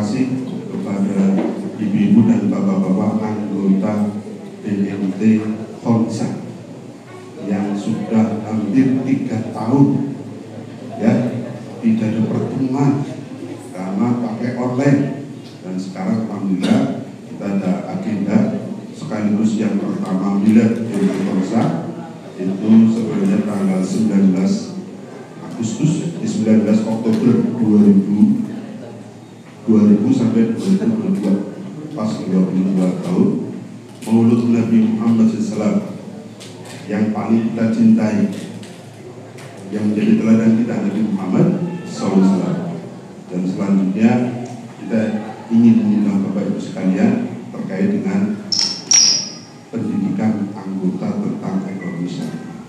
kasih kepada ibu-ibu dan bapak-bapak anggota DMT Konsa yang sudah hampir 3 tahun ya tidak ada pertemuan karena pakai online, dan sekarang alhamdulillah kita ada agenda sekaligus yang pertama milad DMT Konsa itu sebenarnya tanggal 19 Oktober 2000 sampai 2022 pas 22 tahun Maulud Nabi Muhammad SAW yang paling kita cintai, yang menjadi teladan kita Nabi Muhammad SAW. Dan selanjutnya kita ingin mengundang Bapak Ibu sekalian terkait dengan pendidikan anggota tentang ekonomi syariah.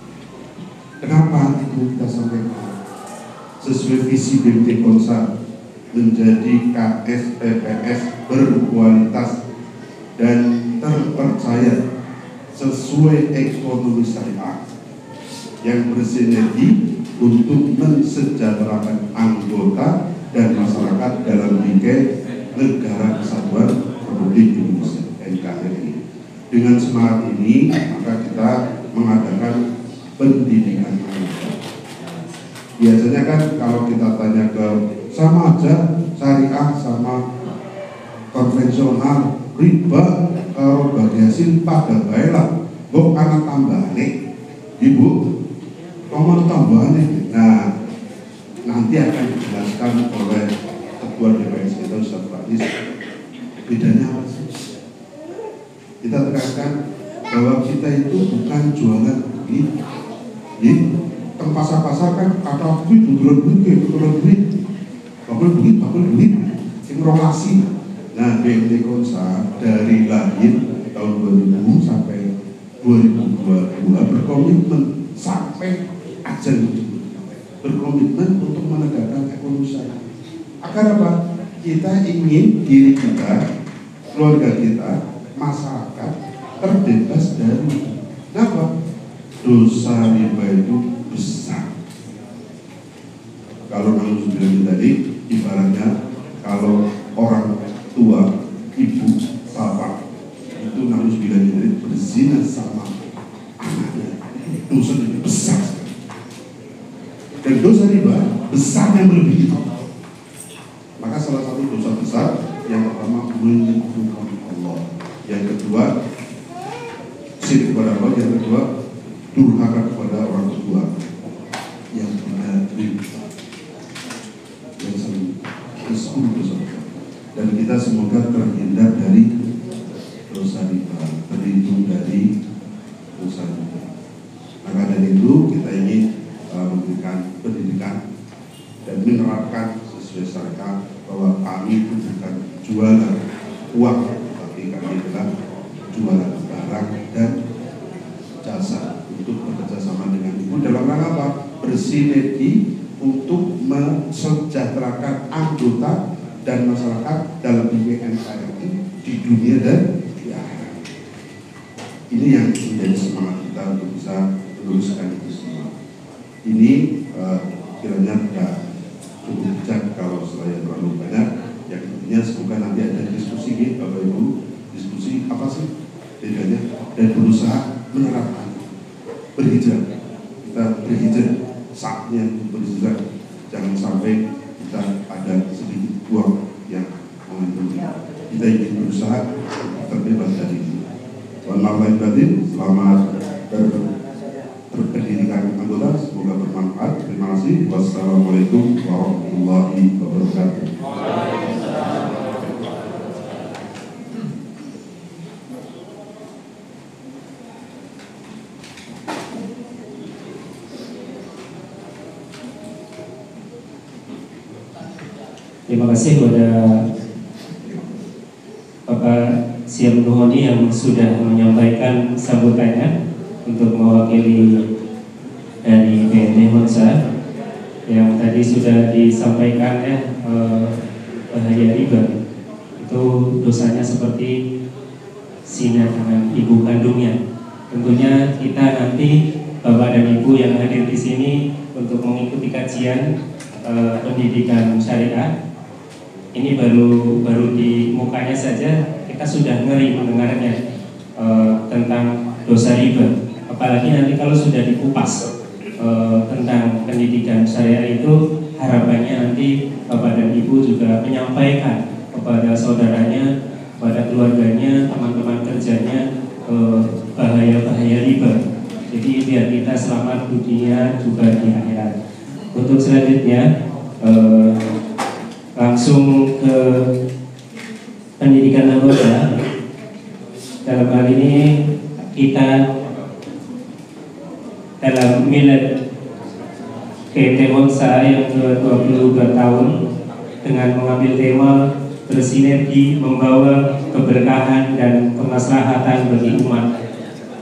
Kenapa itu kita sampaikan? Sesuai visi BMT Konsa menjadi KSPPS berkualitas dan terpercaya sesuai ekonomi syariah yang bersinergi untuk mensejahterakan anggota dan masyarakat dalam bingkai Negara Kesatuan Republik Indonesia (NKRI). Dengan semangat ini maka kita mengadakan pendidikan anggota. Biasanya kan kalau kita tanya ke sama aja syariah sama konvensional riba kalau bagi hasil pada baiklah kok anak tambahane ibu nomor tambahane. Nah nanti akan dijelaskan oleh ketua DPS kita Ustaz Fadis bedanya apa sih. Kita tegaskan bahwa kita itu bukan jualan beli pasar-pasar kan kata betul duit ingromasi. Nah BMT Konsa dari lahir tahun 2000 sampai 2022 berkomitmen sampai ajal berkomitmen untuk menegakkan ekonomi syariah. Agar apa? Kita ingin diri kita, keluarga kita, masyarakat terbebas dari apa? Dosa riba itu besar. Kalau Nabi bilang tadi, ibaratnya kalau orang tua, ibu, bapak itu Nabi bilang tadi berzina sama anaknya, dosa itu besar. Dan dosa riba besarnya melebihi itu. Maka salah satu dosa besar yang pertama menyekutukan Allah, yang kedua syirik kepada Allah, yang kedua durhaka kepada orang tua, yang ketiga riba, yang ke-10 dosa. Dan kita semoga terhindar dari dosa riba, terlindung dari dosa riba. Maka dari itu kita ingin memberikan pendidikan dan menerapkan sesuai syariat bahwa kami itu bukan jualan uang, tapi kami adalah jualan barang dan jasa untuk bekerja sama dengan ibu dalam rangka apa? Bersinergi untuk mensejahterakan anggota dan masyarakat dalam NKRI di dunia dan di akhirat. Ini yang menjadi semangat kita untuk bisa meneruskan itu semua. Ini kiranya tidak cukup bijak kalau saya terlalu banyak. Yang intinya semoga nanti ada diskusi nih Bapak Ibu, diskusi apa sih bedanya dan berusaha menerapkan berhijrah. Kita berhijrah, saatnya berhijrah. Jangan sampai kita ada sedikit uang yang mengandung. Kita ingin berusaha terbebas dari itu. Wallahualam batin, selamat berpendidikan anggota, semoga bermanfaat. Terima kasih. Wassalamualaikum warahmatullahi wabarakatuh. Terima kasih kepada Bapak Syam Nuhoni yang sudah menyampaikan sambutannya untuk mewakili dari BMT Konsa yang tadi sudah disampaikan bahaya riba itu dosanya seperti zina dengan ibu kandungnya. Tentunya kita nanti Bapak dan Ibu yang hadir di sini untuk mengikuti kajian pendidikan syariah ini baru di mukanya saja kita sudah ngeri mendengarnya tentang dosa riba. Apalagi nanti kalau sudah dikupas tentang pendidikan syariah itu, harapannya nanti Bapak dan Ibu juga menyampaikan kepada saudaranya, kepada keluarganya, teman-teman kerjanya bahaya-bahaya riba. Jadi biar kita selamat dunia juga di akhirat. Untuk selanjutnya langsung ke pendidikan anggota. Dalam hal ini kita dalam milad PT Monsa yang ke-22 tahun dengan mengambil tema bersinergi membawa keberkahan dan kemaslahatan bagi umat.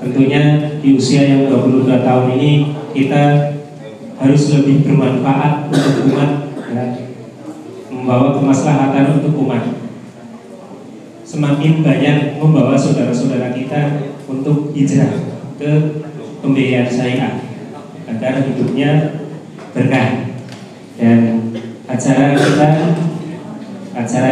Tentunya di usia yang 22 tahun ini kita harus lebih bermanfaat untuk umat, ya, membawa kemaslahatan untuk umat. Semakin banyak membawa saudara-saudara kita untuk hijrah ke pembiayaan syariah agar hidupnya berkah. Dan acara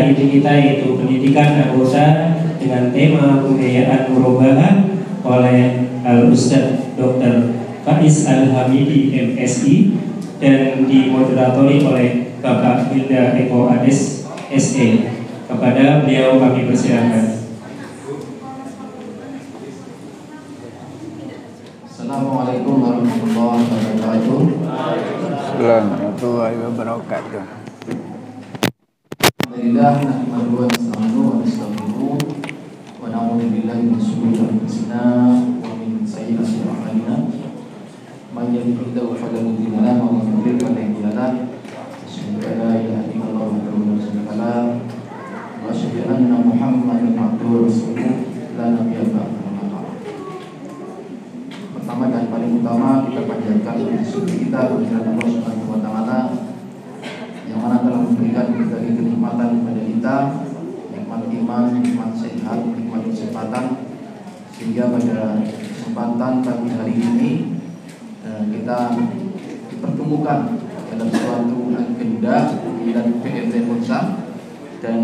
inti kita yaitu pendidikan anggota dengan tema pembiayaan murabahah oleh Al-Ustadz Dr. Faiz Al-Hamidi MSI dan dimoderatori oleh Bapak Hilda Eko Ades SE. Kepada beliau kami persilakan. Assalamualaikum warahmatullahi wabarakatuh. Warahmatullahi wabarakatuh. Alhamdulillah, nahmaduhu wa nasta'inuhu wa nastaghfiruh wa na'udzu billahi min shururi anfusina wa min sayyi'ati a'malina. Man yahdihillahu fala mudilla lahu wa man yudlil fala hadiya lahu. Asyhadu an la ilaha illallah wahdahu la syarika lahu wa asyhadu anna Muhammadan abduhu wa rasuluh la nabiyya ba'dahu. Pertama dan paling utama kita panjatkan syukur kita kepada Allah Subhanahu wa taala yang mana telah memberikan berbagai kenikmatan kepada kita, nikmat iman, nikmat sehat, nikmat kesehatan, sehingga pada kesempatan pagi hari ini kita dipertemukan dalam suatu agenda dan PMT Monsa. Dan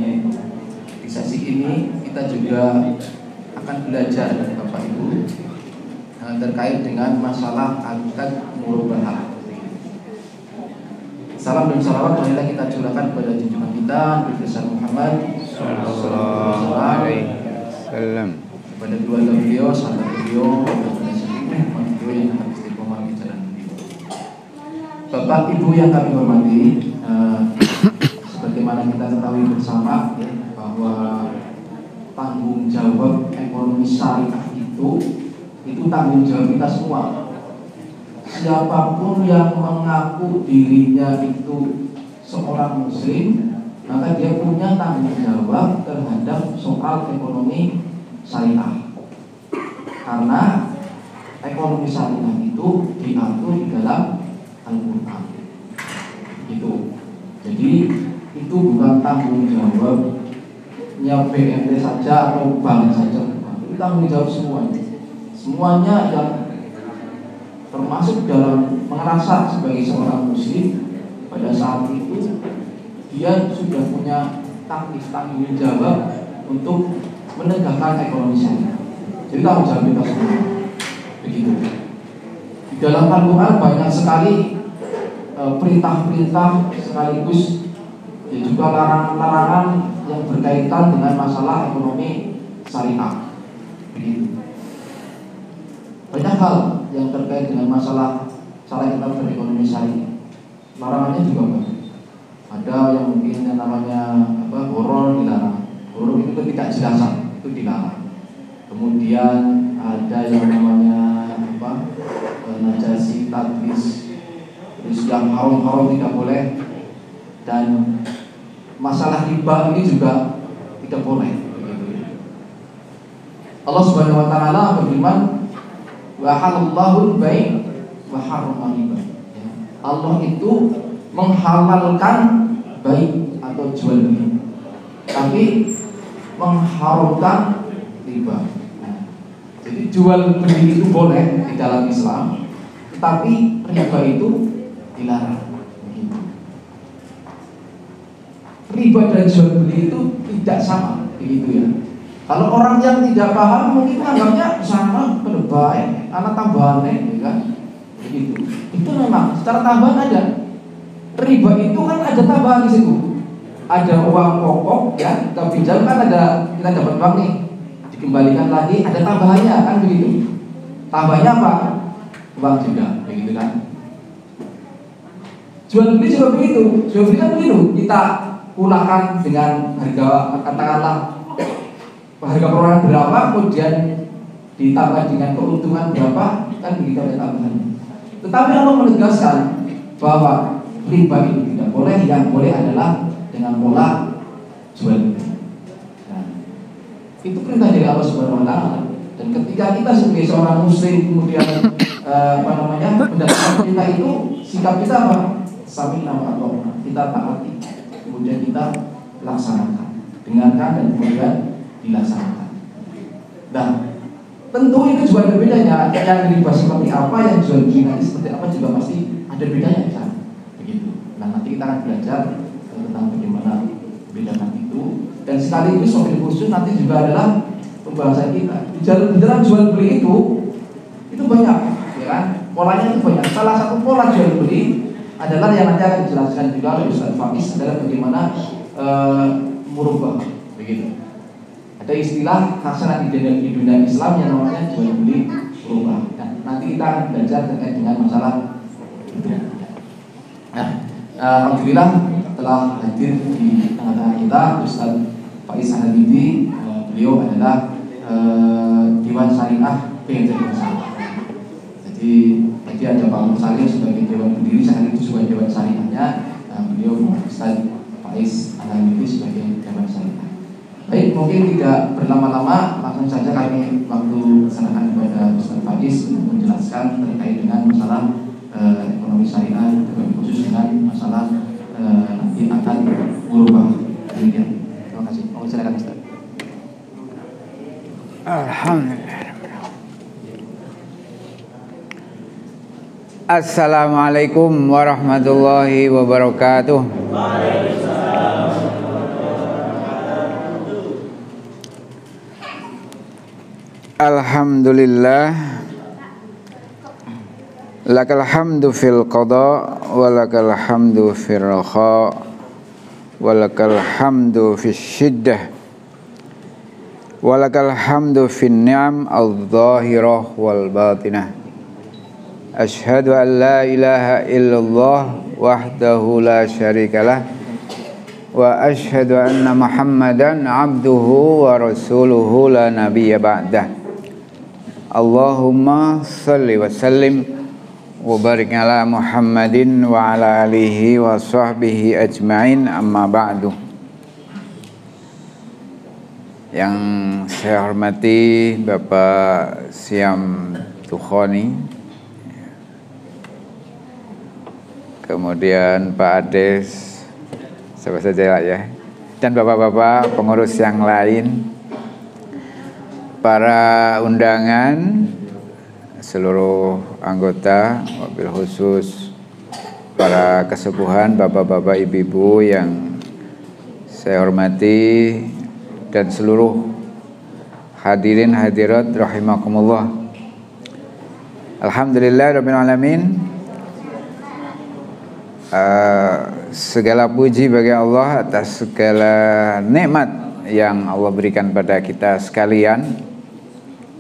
di sesi ini kita juga akan belajar dari Bapak Ibu terkait dengan masalah akad murabahah. Salam dan salawat marilah kita curahkan kepada junjungan kita Nabi Muhammad sallallahu alaihi wasallam, kepada keluarga beliau, sahabat beliau, kepada seluruh beliau yang akan istiqomah di jalan beliau. Bapak Ibu yang kami hormati, sebagaimana kita ketahui bersama bahwa tanggung jawab ekonomi syariah itu tanggung jawab kita semua. Siapapun yang mengaku dirinya itu seorang muslim, maka dia punya tanggung jawab terhadap soal ekonomi syariah. Karena ekonomi syariah itu diatur di dalam Al-Quran. Itu. Jadi itu bukan tanggung jawabnya BNT saja atau bank saja. Itu tanggung jawab semuanya. Semuanya yang termasuk dalam merasa sebagai seorang muslim pada saat itu dia sudah punya tanggung jawab untuk menegakkan ekonomi syariah. Jadi tanggung jawab kita semua. Begitu. Di dalam Al-Quran banyak sekali perintah-perintah sekaligus ya juga larangan-larangan yang berkaitan dengan masalah ekonomi syariah. Begitu. Banyak hal yang terkait dengan masalah cara kita berekonomi syariah. Larangannya juga banyak. Ada yang mungkin yang namanya horor dilarang. Horor itu ketidakjelasan, itu dilarang. Kemudian ada yang namanya najasi, tadlis, terus yang haram-haram tidak boleh. Dan masalah riba ini juga tidak boleh. Allah Subhanahu wa taala berfirman, wa halallahu bai' wa harrama riba. Allah itu menghalalkan baik atau jual beli, tapi mengharamkan riba. Jadi jual beli itu boleh di dalam Islam, tetapi riba itu dilarang. riba dan jual beli itu tidak sama, begitu ya. Kalau orang yang tidak paham mungkin anggapnya sama, baik, anak tambahannya, ya kan? Begitu. Itu memang secara tambahan ada. Riba itu kan ada tambahan di situ. Ada uang pokok, ya, kita pinjam kan ada, kita dapat uang nih, dikembalikan lagi, ada tambahannya kan begitu. Tambahnya apa? Uang juga, begitu kan? Jual beli juga begitu. Jual beli kan begitu. Kita pulangkan dengan harga, katakanlah harga perorangan berapa, kemudian ditambah dengan keuntungan berapa, kan begitu ada tambahan. Tetapi Allah menegaskan bahwa riba itu tidak boleh, yang boleh adalah dengan pola jual beli. Nah, itu perintah dari Allah Subhanahu wa taala. Dan ketika kita sebagai seorang muslim kemudian mendapatkan perintah itu, sikap kita apa? Sami nama Allah, kita taati, kemudian kita laksanakan, dengarkan dan kemudian dilaksanakan. Nah, tentu itu juga ada bedanya. Yang riba seperti apa, yang jual beli nanti seperti apa juga pasti ada bedanya kan? Begitu. Nah, nanti kita akan belajar tentang bagaimana membedakan itu. Dan sekaligus mobil khusus nanti juga adalah pembahasan kita. Di dalam jual beli itu banyak, ya kan? Polanya itu banyak. Salah satu pola jual beli adalah yang nanti akan dijelaskan juga oleh Ustaz Faiz adalah bagaimana murabah, begitu. Ada istilah khasnya di dunia Islam yang namanya jual beli murabah. Nah, nanti kita akan belajar terkait dengan masalah itu. Nah, alhamdulillah telah hadir di tengah-tengah kita Ustaz Faiz Al-Habidi. Beliau adalah Dewan Syariah BNI Bersama. Jadi tadi ada Pak Musalim sebagai Dewan Pendiri, sekaligus juga Dewan Syariahnya. Beliau Ustaz Faiz Al-Habidi sebagai Dewan Syariah. Baik, mungkin tidak berlama-lama, langsung saja kami waktu serahkan kepada Ustaz Faiz untuk menjelaskan terkait dengan masalah ekonomi syariah, khusus dengan masalah nanti akan merubah demikian. Terima kasih. Mohon silakan Ustaz. Alhamdulillah. Assalamualaikum warahmatullahi wabarakatuh. Alhamdulillah. Lakal hamdu fil qada wa lakal hamdu fil raha wa lakal hamdu fis syiddah wa lakal hamdu fin ni'am adh-dhahirah wal batinah. Ashhadu an la ilaha illallah wahdahu la syarikalah wa ashhadu anna Muhammadan abduhu wa rasuluhu la nabiyya ba'dah. Allahumma salli wa sallim wa barik ala Muhammadin wa ala alihi wa sahbihi ajma'in, amma ba'du. Yang saya hormati Bapak Syam Tukhoni, kemudian Pak Ades, siapa saja lah ya, dan bapak-bapak pengurus yang lain, para undangan, seluruh anggota, wabil khusus para kesepuhan, bapak-bapak, ibu-ibu yang saya hormati, dan seluruh hadirin hadirat rahimakumullah. Alhamdulillah rabbil alamin. Segala puji bagi Allah atas segala nikmat yang Allah berikan pada kita sekalian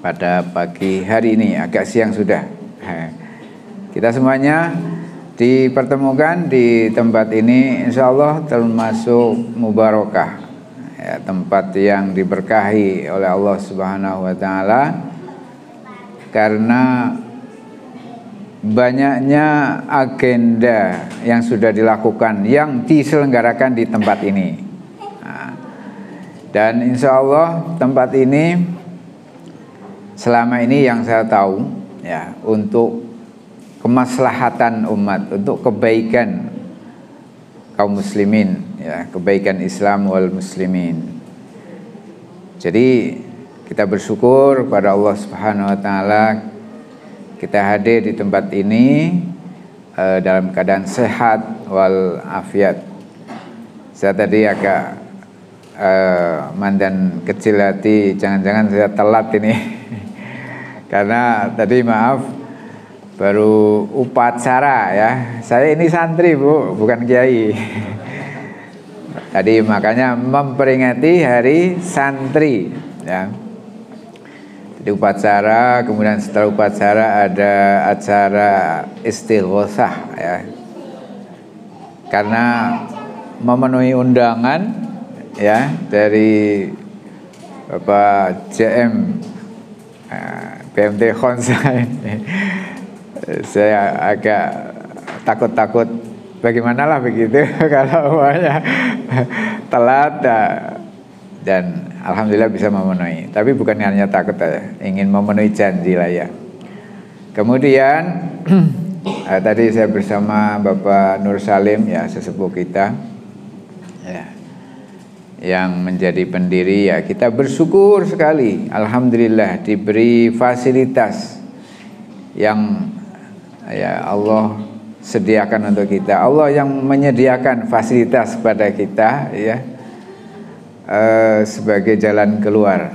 pada pagi hari ini, agak siang sudah. Kita semuanya dipertemukan di tempat ini, insya Allah termasuk mubarakah, ya, tempat yang diberkahi oleh Allah Subhanahu wa taala karena banyaknya agenda yang sudah dilakukan, yang diselenggarakan di tempat ini. Dan insya Allah tempat ini selama ini yang saya tahu, ya, untuk kemaslahatan umat, untuk kebaikan kaum muslimin, ya, kebaikan Islam wal muslimin. Jadi kita bersyukur pada Allah Subhanahu wa taala kita hadir di tempat ini dalam keadaan sehat wal afiat. Saya tadi agak mandan kecil hati, jangan-jangan saya telat ini. Karena tadi maaf baru upacara ya. Saya ini santri Bu, bukan kiai. Tadi makanya memperingati hari santri ya. Jadi upacara, kemudian setelah upacara ada acara istighosah ya. Karena memenuhi undangan ya dari Bapak JM BMT Khonsa ini, saya agak takut-takut bagaimana begitu kalau umpamanya telat dan alhamdulillah bisa memenuhi. Tapi bukan hanya takut aja, ingin memenuhi janji lah ya. Kemudian tadi saya bersama Bapak Nur Salim ya, sesepuh kita ya, yang menjadi pendiri ya, kita bersyukur sekali alhamdulillah diberi fasilitas yang ya Allah sediakan untuk kita. Allah yang menyediakan fasilitas pada kita ya, sebagai jalan keluar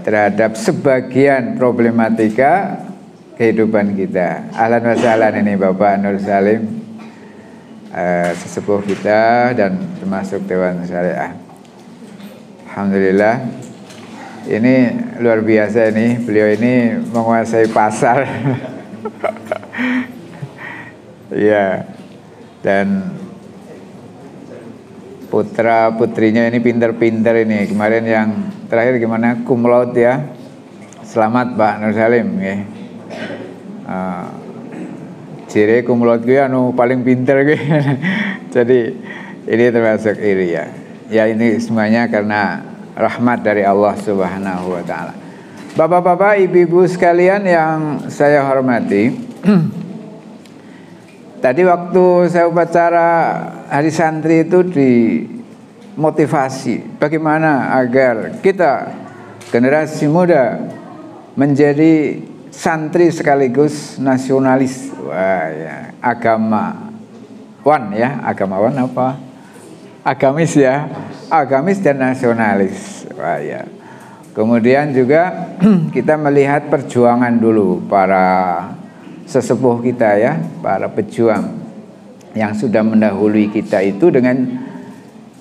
terhadap sebagian problematika kehidupan kita. Ahlan wa sahlan ini Bapak Nur Salim, sesepuh kita dan termasuk Dewan Syariah. Alhamdulillah, ini luar biasa ini, beliau ini menguasai pasar. Ya, dan putra putrinya ini pinter-pinter ini. Kemarin yang terakhir gimana, cum laude ya, selamat Pak Nur Salim ya. Ciri cum laude gue anu paling pinter gue. Jadi ini termasuk iri ya. Ya ini semuanya karena rahmat dari Allah Subhanahu wa taala. Bapak-bapak, ibu-ibu sekalian yang saya hormati, tadi waktu saya upacara hari santri itu dimotivasi bagaimana agar kita generasi muda menjadi santri sekaligus nasionalis. Wah ya, agamawan ya, agamawan apa? Agamis ya, agamis dan nasionalis. Wah ya. Kemudian juga kita melihat perjuangan dulu para sesepuh kita ya, para pejuang yang sudah mendahului kita itu dengan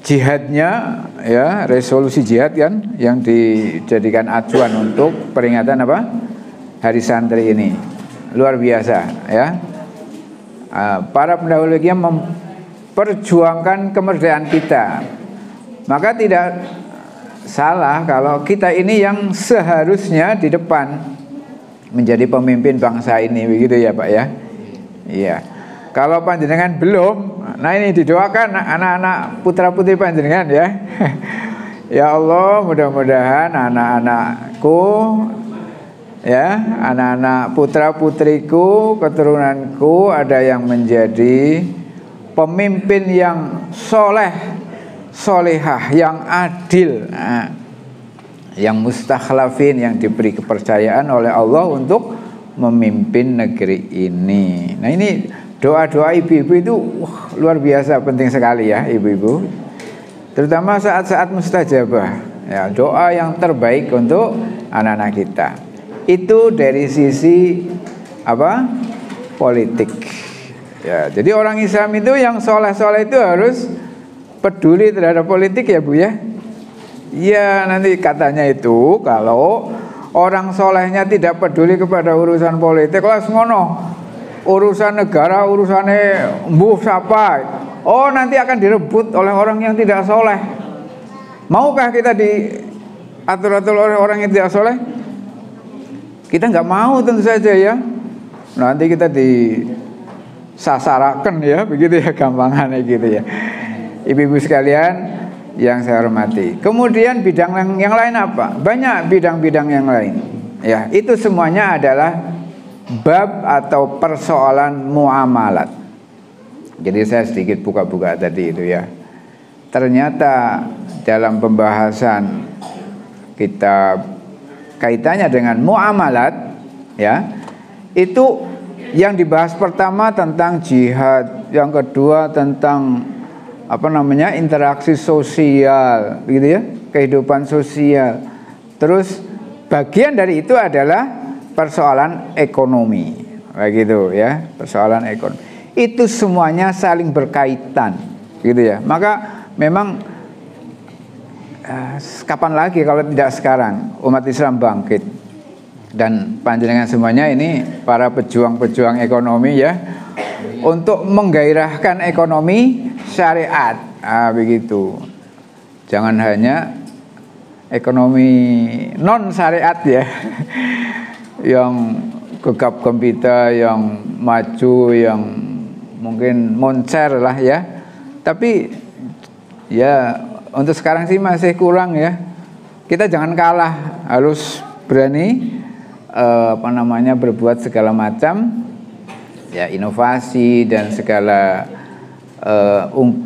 jihadnya ya, resolusi jihad kan yang dijadikan acuan untuk peringatan apa? Hari santri ini. Luar biasa ya. Para pendahulu kita memperjuangkan kemerdekaan kita. Maka tidak salah kalau kita ini yang seharusnya di depan menjadi pemimpin bangsa ini, begitu ya Pak ya. Iya. Kalau panjenengan belum, nah ini didoakan anak-anak putra-putri panjenengan ya. Ya Allah, mudah-mudahan anak-anakku ya, anak-anak putra-putriku, keturunanku ada yang menjadi pemimpin yang soleh, solehah, yang adil, yang mustakhlafin, yang diberi kepercayaan oleh Allah untuk memimpin negeri ini. Nah ini doa-doa ibu-ibu itu luar biasa penting sekali ya ibu-ibu, terutama saat-saat mustajabah ya, doa yang terbaik untuk anak-anak kita. Itu dari sisi apa? Politik ya. Jadi orang Islam itu yang soleh-soleh itu harus peduli terhadap politik ya Bu ya. Ya nanti katanya itu kalau orang solehnya tidak peduli kepada urusan politik, lah ngono, urusan negara, urusannya mbuh siapa, oh nanti akan direbut oleh orang yang tidak soleh. Maukah kita diatur-atur oleh orang yang tidak soleh? Kita nggak mau tentu saja ya. Nanti kita disasarakan ya, begitu ya gampangannya gitu ya. Ibu-ibu sekalian yang saya hormati. Kemudian bidang yang lain apa? Banyak bidang-bidang yang lain. Ya, itu semuanya adalah bab atau persoalan muamalat. Jadi saya sedikit buka-buka tadi itu ya. Ternyata dalam pembahasan kita kaitannya dengan muamalat ya, itu yang dibahas pertama tentang jihad, yang kedua tentang interaksi sosial, gitu ya, kehidupan sosial. Terus bagian dari itu adalah persoalan ekonomi, begitu ya, persoalan ekonomi. Itu semuanya saling berkaitan, gitu ya. Maka memang kapan lagi kalau tidak sekarang umat Islam bangkit, dan panjenengan semuanya ini para pejuang-pejuang ekonomi ya, untuk menggairahkan ekonomi syariat, begitu. Jangan hanya ekonomi non syariat ya, yang gegap gempita, yang maju, yang mungkin moncer lah ya. Tapi ya untuk sekarang sih masih kurang ya. Kita jangan kalah, harus berani berbuat segala macam ya, inovasi dan segala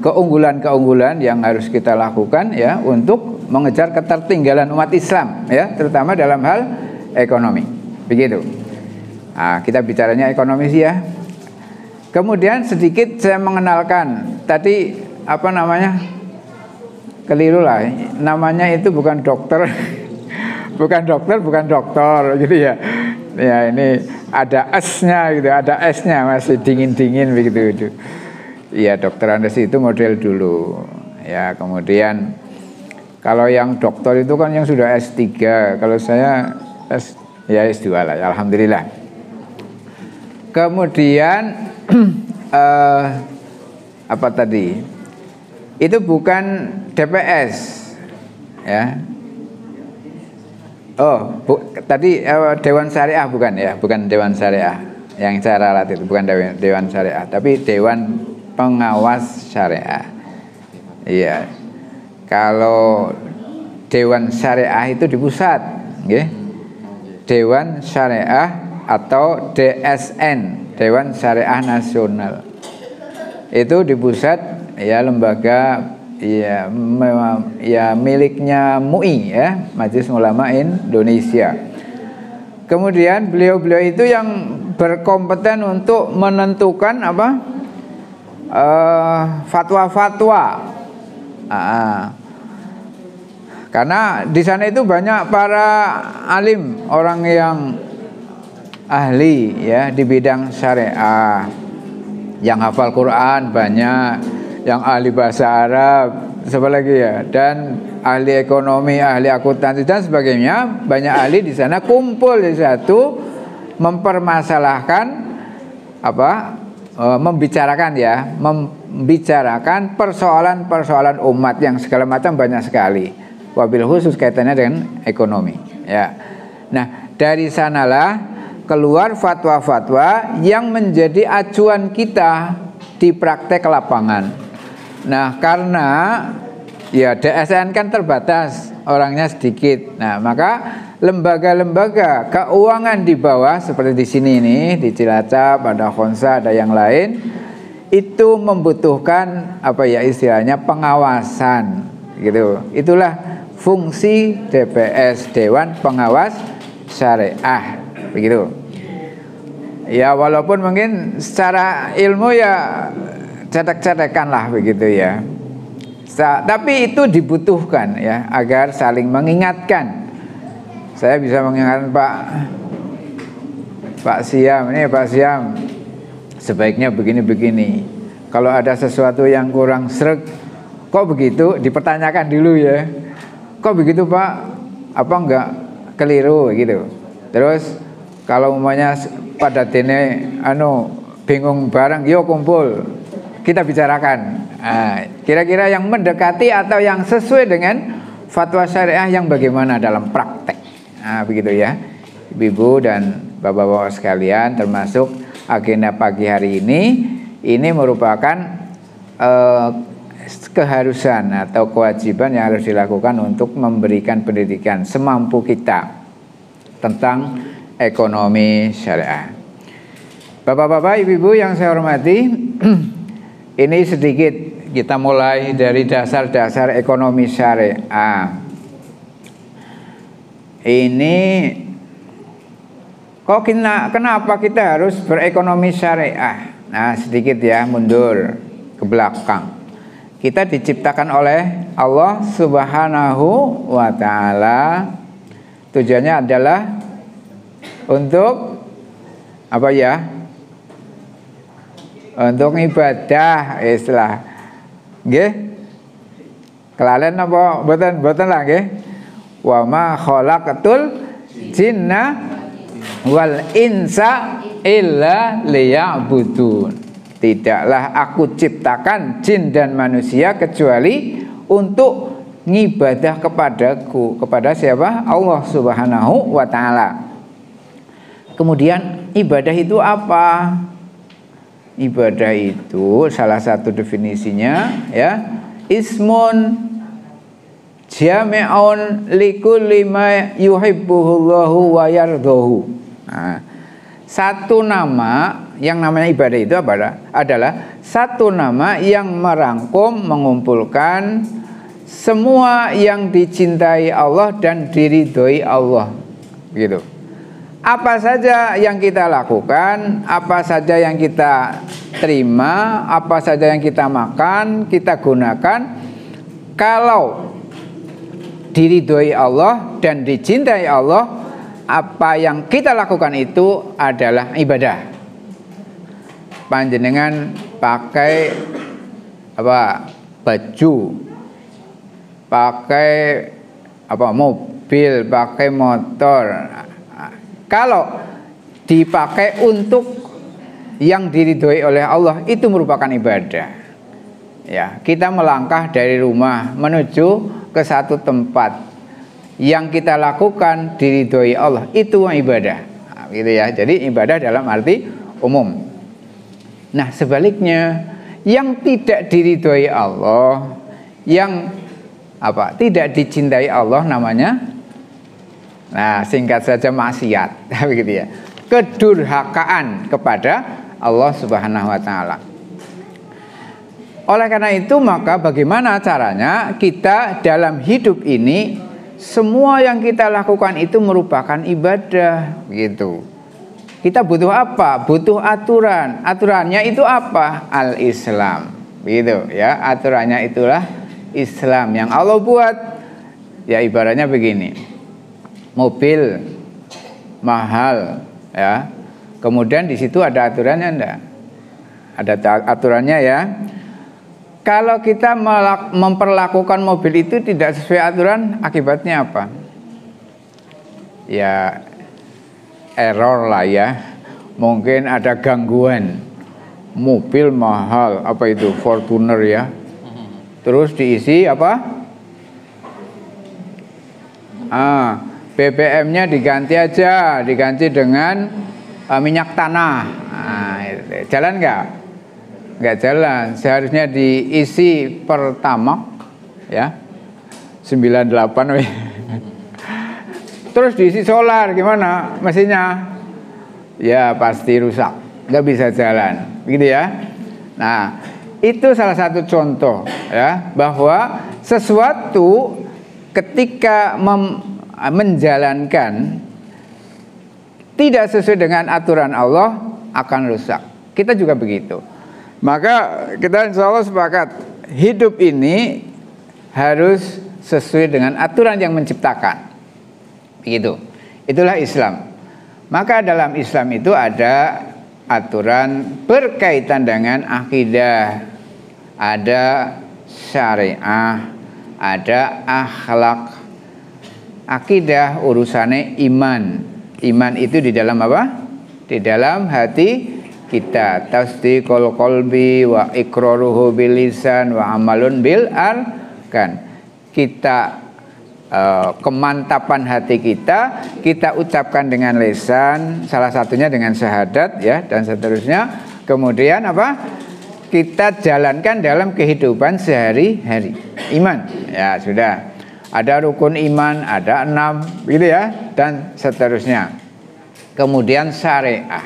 keunggulan-keunggulan yang harus kita lakukan ya, untuk mengejar ketertinggalan umat Islam ya, terutama dalam hal ekonomi, begitu. Nah, kita bicaranya ekonomi sih ya. Kemudian sedikit saya mengenalkan tadi keliru lah, namanya itu bukan dokter bukan dokter gitu ya. Ya ini ada S-nya gitu, ada S-nya masih dingin-dingin begitu. Iya, dokter Andes itu model dulu. Ya, kemudian kalau yang dokter itu kan yang sudah S3, kalau saya S2 lah, alhamdulillah. Kemudian apa tadi? Itu bukan DPS ya. Tadi Dewan Syariah bukan ya, bukan Dewan Syariah. Yang saya ralat itu bukan Dewan Syariah, tapi Dewan Pengawas Syariah. Iya. Kalau Dewan Syariah itu di pusat, okay? Dewan Syariah atau DSN, Dewan Syariah Nasional. Itu di pusat ya, lembaga ya miliknya MUI ya, Majelis Ulama Indonesia. Kemudian beliau-beliau itu yang berkompeten untuk menentukan fatwa-fatwa. Karena di sana itu banyak para alim, orang yang ahli ya di bidang syariah, yang hafal Quran banyak, yang ahli bahasa Arab, siapa lagi ya, dan ahli ekonomi, ahli akuntansi dan sebagainya. Banyak ahli di sana kumpul di satu, mempermasalahkan membicarakan persoalan-persoalan umat yang segala macam, banyak sekali. Wabil khusus kaitannya dengan ekonomi ya. Nah, dari sanalah keluar fatwa-fatwa yang menjadi acuan kita di praktek lapangan. Nah, karena ya DSN kan terbatas, orangnya sedikit. Nah, maka lembaga-lembaga keuangan di bawah seperti di sini nih, di Cilacap ada Khonsa, ada yang lain, itu membutuhkan istilahnya pengawasan gitu. Itulah fungsi DPS, Dewan Pengawas Syariah, begitu. Ya, walaupun mungkin secara ilmu ya cetek-cetekan lah begitu ya. Tapi itu dibutuhkan ya, agar saling mengingatkan. Saya bisa mengingatkan Pak Siam, ini Pak Siam sebaiknya begini-begini. Kalau ada sesuatu yang kurang sreg, kok begitu, dipertanyakan dulu ya. Kok begitu Pak? Apa enggak keliru gitu. Terus kalau umpamanya pada dene bingung bareng, yuk kumpul, kita bicarakan. Kira-kira yang mendekati atau yang sesuai dengan fatwa syariah yang bagaimana dalam praktek. Begitu ya, Ibu dan Bapak-bapak sekalian, termasuk agenda pagi hari ini merupakan keharusan atau kewajiban yang harus dilakukan untuk memberikan pendidikan semampu kita tentang ekonomi syariah. Bapak-bapak, ibu-ibu yang saya hormati, ini sedikit kita mulai dari dasar-dasar ekonomi syariah. Ini kenapa kita harus berekonomi syariah? Nah, sedikit ya, mundur ke belakang. Kita diciptakan oleh Allah Subhanahu wa ta'ala. Tujuannya adalah untuk apa ya? Untuk ibadah, istilah. Nggih? Kelalen apa boten lah nggih? Wa ma khalaqatul jinna wal insa illa liya'budun. Tidaklah aku ciptakan jin dan manusia kecuali untuk ngibadah kepadaku. Kepada siapa? Allah Subhanahu wa ta'ala. Kemudian ibadah itu apa? Ibadah itu salah satu definisinya ya, ismun jami'un likulli ma yuhibbuhullahu wa yardahu. Nah, satu nama yang namanya ibadah itu adalah satu nama yang merangkum, mengumpulkan semua yang dicintai Allah dan diridhoi Allah, gitu. Apa saja yang kita lakukan, apa saja yang kita terima, apa saja yang kita makan, kita gunakan, kalau diridhoi Allah dan dicintai Allah, apa yang kita lakukan itu adalah ibadah. Panjenengan pakai apa? Baju, pakai apa? Mobil, pakai motor. Kalau dipakai untuk yang diridhoi oleh Allah, itu merupakan ibadah. Ya, kita melangkah dari rumah menuju ke satu tempat yang kita lakukan diridhoi Allah, itu ibadah. Nah, gitu ya. Jadi ibadah dalam arti umum. Nah, sebaliknya yang tidak diridhoi Allah, yang apa? Tidak dicintai Allah namanya, nah, singkat saja maksiat, begitu ya. Kedurhakaan kepada Allah Subhanahu wa taala. Oleh karena itu, maka bagaimana caranya kita dalam hidup ini, semua yang kita lakukan itu merupakan ibadah, gitu. Kita butuh apa? Butuh aturan. Aturannya itu apa? Al-Islam, gitu ya. Aturannya itulah Islam yang Allah buat. Ya, ibaratnya begini. Mobil mahal, ya. Kemudian di situ ada aturannya enggak? Ada aturannya ya. Kalau kita memperlakukan mobil itu tidak sesuai aturan, akibatnya apa? Ya, error lah ya. Mungkin ada gangguan. Mobil mahal, apa itu? Fortuner ya. Terus diisi apa? BBM-nya diganti aja, diganti dengan minyak tanah. Nah, jalan nggak? Nggak jalan. Seharusnya diisi Pertamax ya, 98. Terus diisi solar, gimana mesinnya? Ya pasti rusak, nggak bisa jalan, begitu ya. Nah, itu salah satu contoh ya, bahwa sesuatu ketika menjalankan tidak sesuai dengan aturan Allah akan rusak. Kita juga begitu. Maka kita insya Allah sepakat, hidup ini harus sesuai dengan aturan yang menciptakan. Begitu. Itulah Islam. Maka dalam Islam itu ada aturan berkaitan dengan akidah, ada syariah, ada akhlak. Akidah urusannya iman. Iman itu di dalam apa? Di dalam hati kita. Tasdiqul qalbi wa iqraruhu bil lisan wa amalun bil arkan. Kita kemantapan hati kita ucapkan dengan lisan, salah satunya dengan syahadat ya, dan seterusnya. Kemudian apa? Kita jalankan dalam kehidupan sehari-hari. Iman. Ya, sudah. Ada rukun iman, ada 6 gitu ya, dan seterusnya. Kemudian syariah.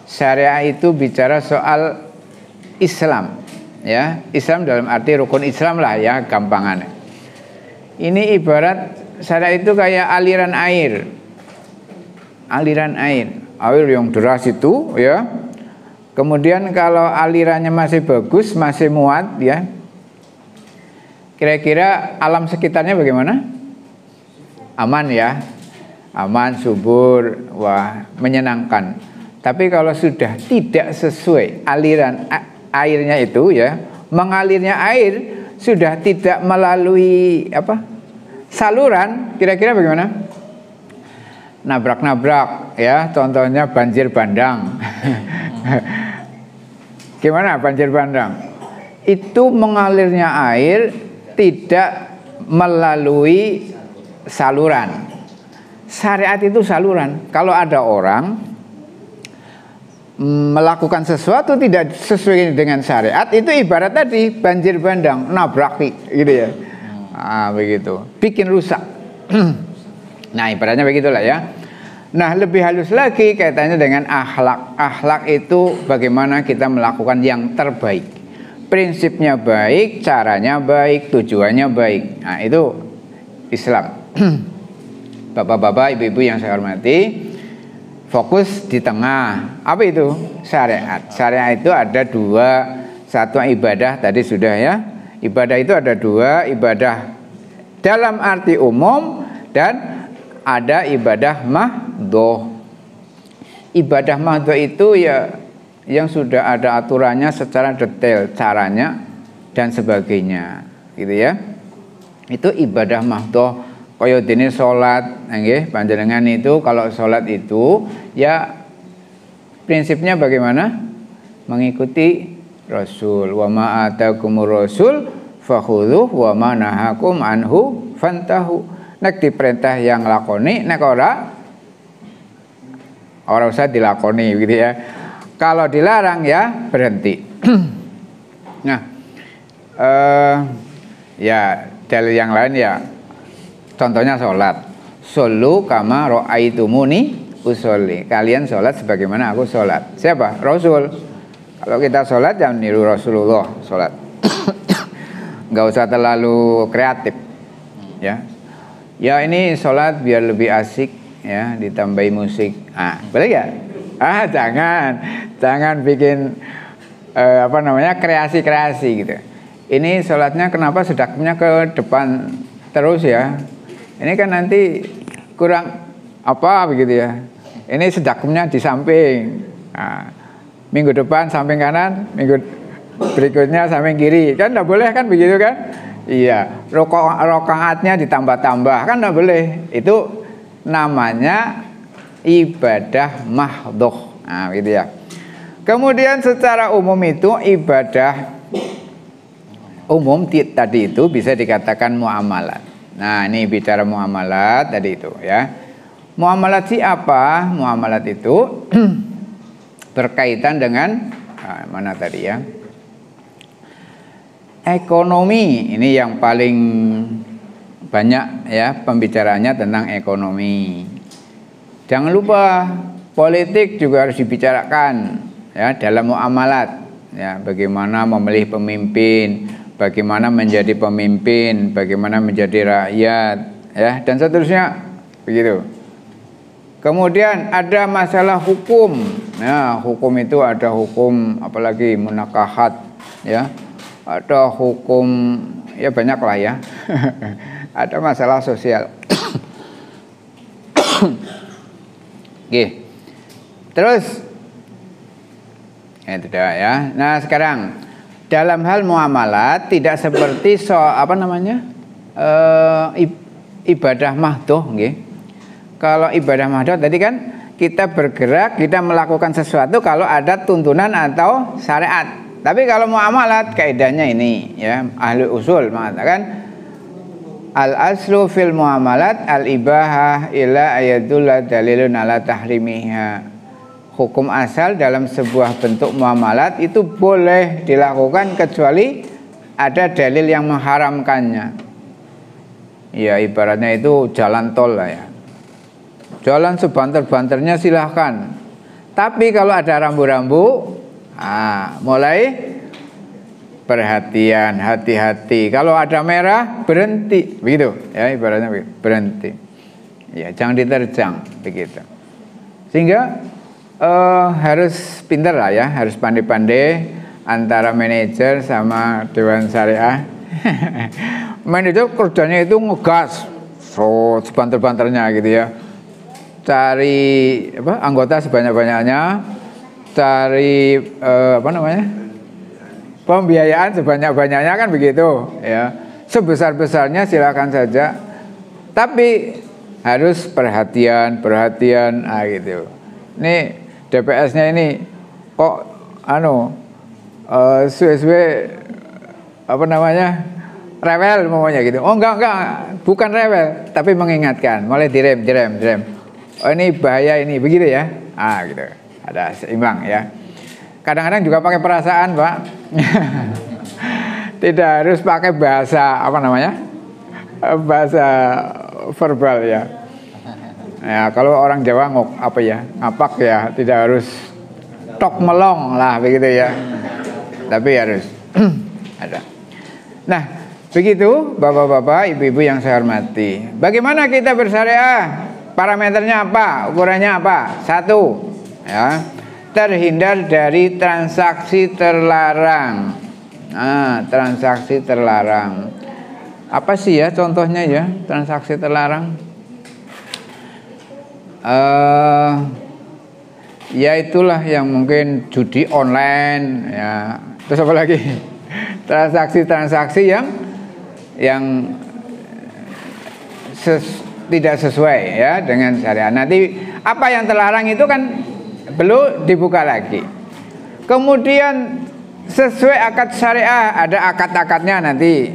Syariah itu bicara soal Islam ya. Islam dalam arti rukun Islam lah ya, gampangannya. Ini ibarat syariah itu kayak aliran air. Aliran air yang deras itu ya. Kemudian kalau alirannya masih bagus, masih muat ya, kira-kira alam sekitarnya bagaimana? Aman ya, aman, subur, wah menyenangkan. Tapi kalau sudah tidak sesuai aliran airnya itu ya, mengalirnya air sudah tidak melalui saluran, kira-kira bagaimana? Nabrak-nabrak ya, contohnya banjir bandang. Gimana banjir bandang? Itu mengalirnya air tidak melalui saluran. Syariat itu saluran. Kalau ada orang melakukan sesuatu tidak sesuai dengan syariat, itu ibarat tadi banjir bandang, nabrak gitu ya. Begitu, bikin rusak. Nah, ibaratnya begitulah ya. Nah, lebih halus lagi kaitannya dengan akhlak. Akhlak itu bagaimana kita melakukan yang terbaik. Prinsipnya baik, caranya baik, tujuannya baik. Nah, itu Islam. Bapak-bapak, ibu-ibu yang saya hormati, fokus di tengah. Apa itu? Syariat. Syariat itu ada dua. Satu ibadah tadi sudah ya. Ibadah itu ada dua, ibadah dalam arti umum dan ada ibadah mahdhoh. Ibadah mahdhoh itu ya yang sudah ada aturannya secara detail, caranya dan sebagainya, gitu ya. Itu ibadah mahdhoh. Kaya dene salat, nggih, panjenengan itu kalau salat itu ya prinsipnya bagaimana? Mengikuti Rasul. Wa ma atakumur rasul fakhudhuh wa ma nahakum anhu fantahu. Nek diperintah yang lakoni, nek ora usah dilakoni gitu ya. Kalau dilarang ya berhenti. Nah, ya dalil yang lain ya. Contohnya sholat. Shollu kama ra'aitumuni usolli. Kalian sholat sebagaimana aku sholat. Siapa? Rasul. Kalau kita sholat jangan niru Rasulullah sholat. Nggak usah terlalu kreatif. Ya. Ya ini sholat biar lebih asik ya, ditambahi musik. Boleh ya? Jangan bikin kreasi-kreasi gitu. Ini sholatnya kenapa sedekapnya ke depan terus ya? Ini kan nanti kurang begitu ya. Ini sedekapnya di samping. Minggu depan samping kanan, minggu berikutnya samping kiri. Kan enggak boleh kan begitu kan? Iya, rakaatnya ditambah-tambah kan enggak boleh. Itu namanya ibadah mahdhoh. Gitu ya. Kemudian secara umum itu ibadah umum tadi itu bisa dikatakan muamalat. Nah, ini bicara muamalat tadi itu ya. Muamalat apa? Muamalat itu berkaitan dengan mana tadi ya? Ekonomi. Ini yang paling banyak ya pembicaraannya tentang ekonomi. Jangan lupa politik juga harus dibicarakan ya dalam muamalat. Ya, bagaimana memilih pemimpin, bagaimana menjadi pemimpin, bagaimana menjadi rakyat, ya, dan seterusnya, begitu. Kemudian ada masalah hukum. Nah, hukum itu ada hukum apalagi munakahat, ya, ada hukum ya banyak lah ya. Ada masalah sosial. Oke. Terus, itu dah ya. Nah sekarang. Dalam hal muamalat tidak seperti ibadah mahdhoh nggih. Kalau ibadah mahdhoh tadi kan kita bergerak, kita melakukan sesuatu kalau ada tuntunan atau syariat. Tapi kalau muamalat kaidahnya ini ya, ahli usul mengatakan al aslu fil muamalat al ibahah ila ayatul dalilun ala tahrimiha. Hukum asal dalam sebuah bentuk muamalat itu boleh dilakukan kecuali ada dalil yang mengharamkannya. Ya ibaratnya itu jalan tol lah ya. Jalan sebanter-banternya silahkan. Tapi kalau ada rambu-rambu, mulai perhatian, hati-hati. Kalau ada merah, berhenti. Begitu ya ibaratnya begitu. Berhenti. Ya jangan diterjang begitu. Sehingga harus pintar lah ya, harus pandai-pandai antara manajer sama dewan syariah Manajer kerjanya itu ngegas, so sebanter-banternya gitu ya. Cari anggota sebanyak-banyaknya, cari pembiayaan sebanyak-banyaknya kan begitu ya. Sebesar-besarnya silakan saja, tapi harus perhatian gitu. Ini DPS-nya ini kok suwe-suwe rewel namanya gitu. Oh enggak, bukan rewel, tapi mengingatkan, mulai direm. Oh ini bahaya ini, begitu ya. Gitu. Ada seimbang ya. Kadang-kadang juga pakai perasaan, Pak. Tidak harus pakai bahasa bahasa verbal ya. Ya, kalau orang Jawa ngapak ya, tidak harus tok melong lah begitu ya. Tapi harus ada. Nah, begitu Bapak-bapak, Ibu-ibu yang saya hormati. Bagaimana kita bersyariah? Parameternya apa? Ukurannya apa? 1, ya. Terhindar dari transaksi terlarang. Transaksi terlarang. Apa sih ya contohnya ya transaksi terlarang? Ya itulah yang mungkin judi online ya. Terus apa lagi? Transaksi yang tidak sesuai ya dengan syariat. Nanti apa yang terlarang itu kan perlu dibuka lagi. Kemudian sesuai akad syariah, ada akad-akadnya nanti.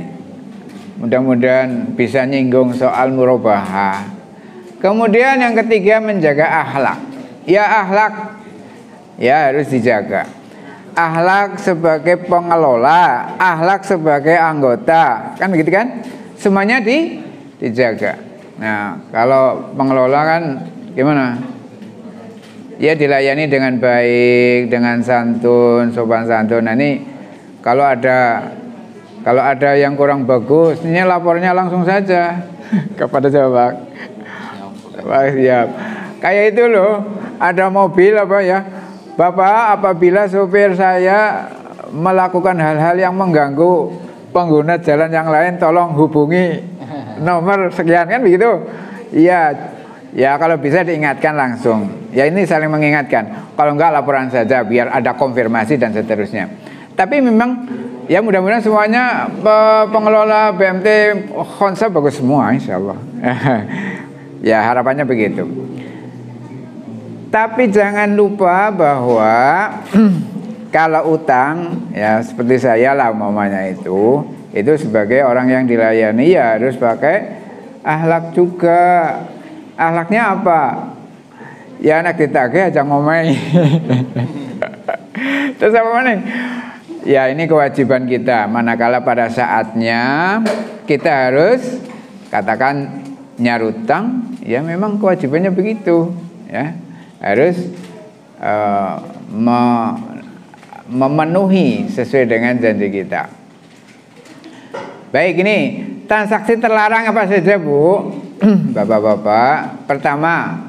Mudah-mudahan bisa nyinggung soal murabahah. Kemudian yang ketiga menjaga akhlak. Ya akhlak ya harus dijaga. Akhlak sebagai pengelola, akhlak sebagai anggota, kan begitu kan? Semuanya dijaga. Nah, kalau pengelola kan gimana? Ya dilayani dengan baik, dengan santun, sopan santun. Nah ini kalau ada yang kurang bagus, ini lapornya langsung saja kepada Jawa. Siap. Kayak itu loh, ada mobil Bapak, apabila supir saya melakukan hal-hal yang mengganggu pengguna jalan yang lain, tolong hubungi nomor sekian, kan begitu? Iya. Ya kalau bisa diingatkan langsung. Ya ini saling mengingatkan. Kalau enggak laporan saja biar ada konfirmasi dan seterusnya. Tapi memang ya mudah-mudahan semuanya pengelola BMT konsep bagus semua insyaallah. Ya harapannya begitu. Tapi jangan lupa bahwa kalau utang ya seperti saya lah umpamanya itu sebagai orang yang dilayani ya harus pakai akhlak juga. Akhlaknya apa? Ya anak ditagih aja ngomong. Terus apa nih? Ya ini kewajiban kita. Manakala pada saatnya kita harus katakan nyarutang, ya memang kewajibannya begitu, ya harus memenuhi sesuai dengan janji kita. Baik, ini transaksi terlarang apa saja, Bu? Bapak-bapak, pertama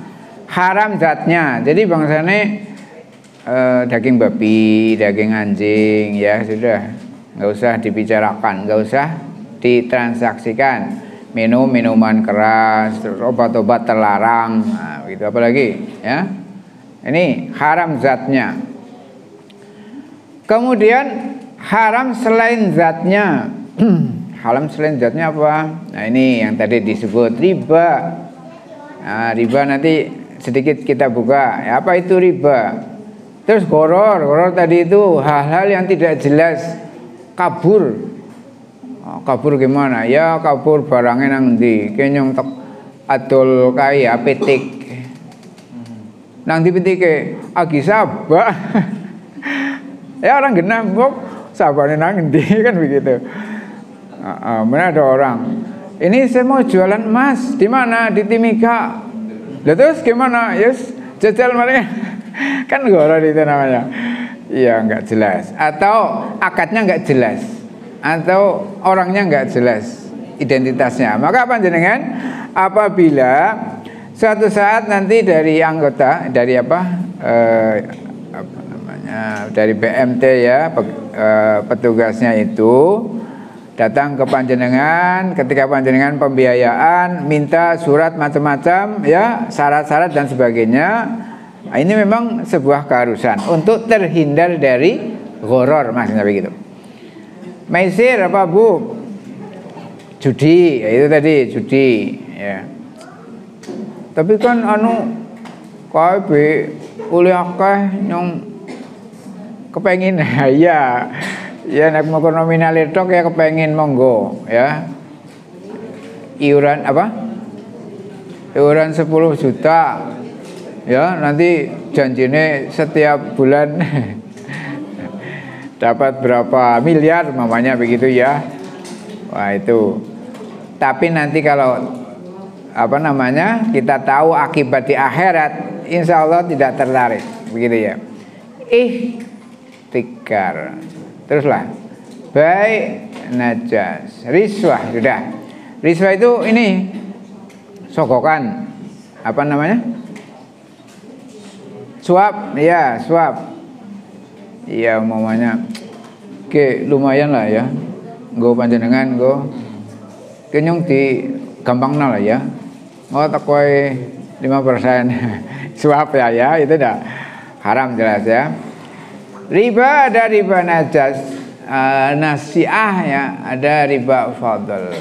haram zatnya. Jadi bangsane daging babi, daging anjing, ya sudah, nggak usah dibicarakan, nggak usah ditransaksikan. Minuman keras, obat-obat terlarang, nah, begitu. Apalagi, ya, ini haram zatnya. Kemudian haram selain zatnya. Haram selain zatnya apa? Nah ini yang tadi disebut riba. Nah, riba nanti sedikit kita buka. Ya, apa itu riba? Terus goror tadi itu hal-hal yang tidak jelas, kabur. Kabur gimana? Ya kabur barangnya nang ndi? Kenyong tek adol kaya petik. Nang di petike agi sabak. Ya orang genah kok sabane nang ndi kan begitu. Mana ada orang, ini saya mau jualan emas, di mana? Di Timika. Lah terus gimana? Yes, jajal mereka. Kan goror itu namanya. Iya, enggak jelas. Atau akadnya enggak jelas. Atau orangnya enggak jelas identitasnya. Maka panjenengan apabila suatu saat nanti dari anggota dari dari BMT ya, petugasnya itu datang ke panjenengan, ketika panjenengan pembiayaan minta surat macam-macam ya, syarat-syarat dan sebagainya. Nah, ini memang sebuah keharusan untuk terhindar dari gharar, maksudnya begitu. Maisir apa Bu? Judi, ya itu tadi judi ya. Tapi kan kae kuliah akeh nyong kepengin ya nek mau nominal tok ya kepengin monggo ya. Iuran apa? Iuran 10 juta. Ya, nanti janjine setiap bulan dapat berapa miliar mamanya begitu ya. Wah, itu. Tapi nanti kalau kita tahu akibat di akhirat, insya Allah tidak tertarik begitu ya. Tikar. Teruslah. Baik najas. Riswah sudah. Riswah itu ini sogokan. Apa namanya? Suap, ya, suap. Iya, umpamanya lumayan lah ya. Nggo panjenengan nggo kenyong di gampangna lah ya. Mau tak koe 5% suap ya, itu dah haram jelas ya. Riba ada riba najas, nasiah ya, ada riba fadl.